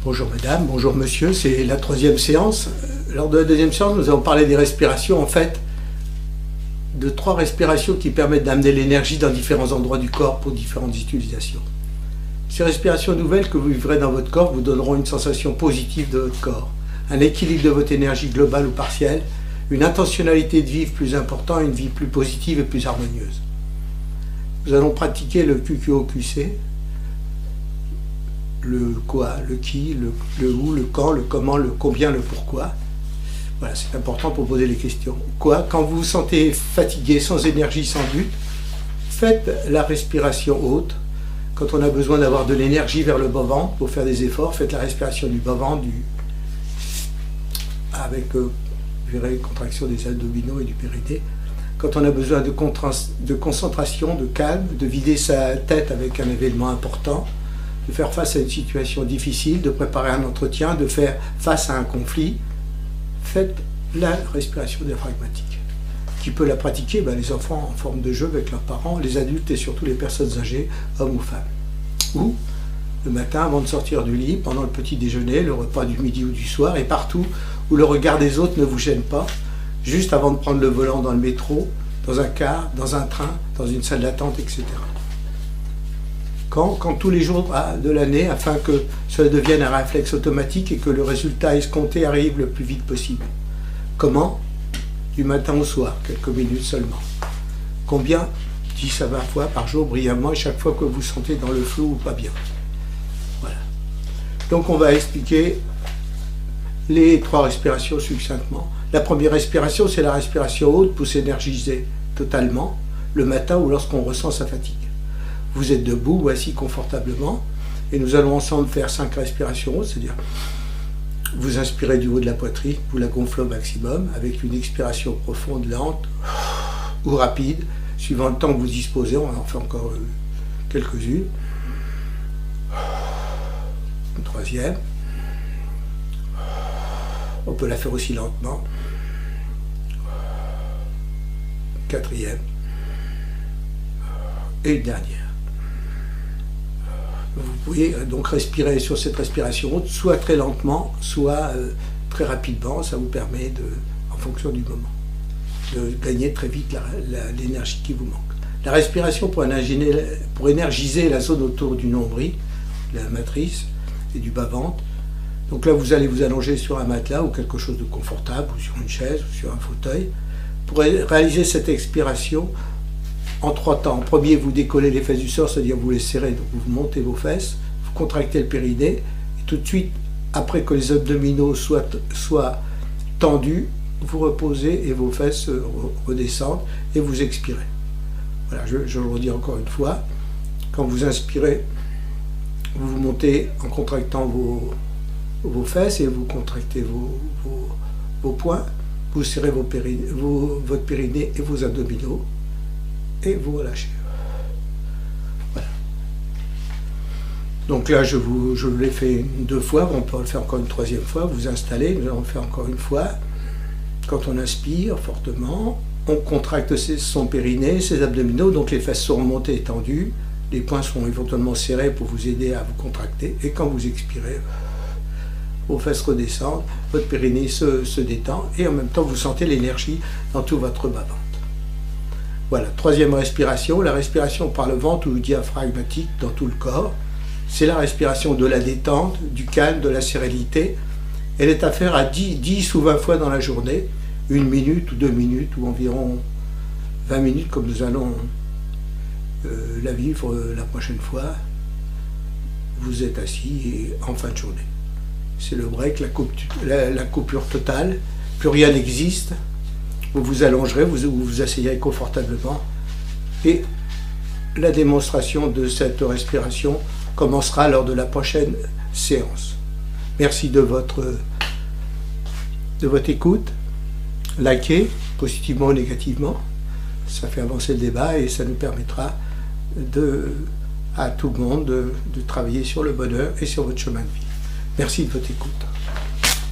Bonjour madame, bonjour monsieur, c'est la troisième séance. Lors de la deuxième séance, nous avons parlé des respirations, en fait, de 3 respirations qui permettent d'amener l'énergie dans différents endroits du corps pour différentes utilisations. Ces respirations nouvelles que vous vivrez dans votre corps vous donneront une sensation positive de votre corps, un équilibre de votre énergie globale ou partielle, une intentionnalité de vivre plus importante, une vie plus positive et plus harmonieuse. Nous allons pratiquer le QQOQC, le quoi, le qui, le où, le quand, le comment, le combien, le pourquoi. Voilà, c'est important pour poser les questions. Quoi, quand vous vous sentez fatigué, sans énergie, sans but, faites la respiration haute. Quand on a besoin d'avoir de l'énergie vers le bas-ventre pour faire des efforts, faites la respiration du bas-ventre avec contraction des abdominaux et du périnée. Quand on a besoin de concentration, de calme, de vider sa tête avec un événement important, de faire face à une situation difficile, de préparer un entretien, de faire face à un conflit, faites la respiration diaphragmatique. Qui peut la pratiquer? Les enfants en forme de jeu avec leurs parents, les adultes et surtout les personnes âgées, hommes ou femmes. Ou le matin avant de sortir du lit, pendant le petit déjeuner, le repas du midi ou du soir, et partout où le regard des autres ne vous gêne pas, juste avant de prendre le volant dans le métro, dans un car, dans un train, dans une salle d'attente, etc. Quand tous les jours de l'année, afin que cela devienne un réflexe automatique et que le résultat escompté arrive le plus vite possible. Comment? Du matin au soir, quelques minutes seulement. Combien? 10 à 20 fois par jour, brillamment, et chaque fois que vous vous sentez dans le flou ou pas bien. Voilà. Donc on va expliquer les 3 respirations succinctement. La première respiration, c'est la respiration haute pour s'énergiser totalement le matin ou lorsqu'on ressent sa fatigue. Vous êtes debout ou assis confortablement et nous allons ensemble faire 5 respirations hautes, c'est-à-dire vous inspirez du haut de la poitrine, vous la gonflez au maximum avec une expiration profonde, lente ou rapide, suivant le temps que vous disposez. On en fait encore quelques-unes. Une 3e. On peut la faire aussi lentement. 4e. Et une dernière. Vous pouvez donc respirer sur cette respiration haute, soit très lentement, soit très rapidement. Ça vous permet, en fonction du moment, de gagner très vite l'énergie qui vous manque. La respiration pour énergiser la zone autour du nombril, la matrice et du bas-ventre. Donc là, vous allez vous allonger sur un matelas ou quelque chose de confortable, ou sur une chaise, ou sur un fauteuil. Pour réaliser cette expiration, en 3 temps. En premier, vous décollez les fesses du sol, c'est-à-dire vous les serrez, donc vous montez vos fesses, vous contractez le périnée, et tout de suite, après que les abdominaux soient tendus, vous reposez et vos fesses redescendent et vous expirez. Voilà, je le redis encore une fois. Quand vous inspirez, vous montez en contractant vos fesses et vous contractez vos poings, vous serrez votre périnée et vos abdominaux. Et vous relâchez. Voilà. Donc là, je l'ai fait 2 fois, on peut le faire encore une 3e fois, vous installez, nous allons le faire encore une fois. Quand on inspire fortement, on contracte son périnée, ses abdominaux, donc les fesses sont remontées et tendues, les poings sont éventuellement serrés pour vous aider à vous contracter, et quand vous expirez, vos fesses redescendent, votre périnée se détend, et en même temps vous sentez l'énergie dans tout votre bas-ventre. Voilà, 3e respiration, la respiration par le ventre ou diaphragmatique dans tout le corps. C'est la respiration de la détente, du calme, de la sérénité. Elle est à faire à 10 ou 20 fois dans la journée, 1 minute ou 2 minutes ou environ 20 minutes comme nous allons la vivre la prochaine fois. Vous êtes assis et en fin de journée. C'est le break, la coupure totale, plus rien n'existe. Vous vous allongerez, vous asseyez confortablement et la démonstration de cette respiration commencera lors de la prochaine séance. Merci de votre écoute. Likez, positivement ou négativement. Ça fait avancer le débat et ça nous permettra à tout le monde de travailler sur le bonheur et sur votre chemin de vie. Merci de votre écoute.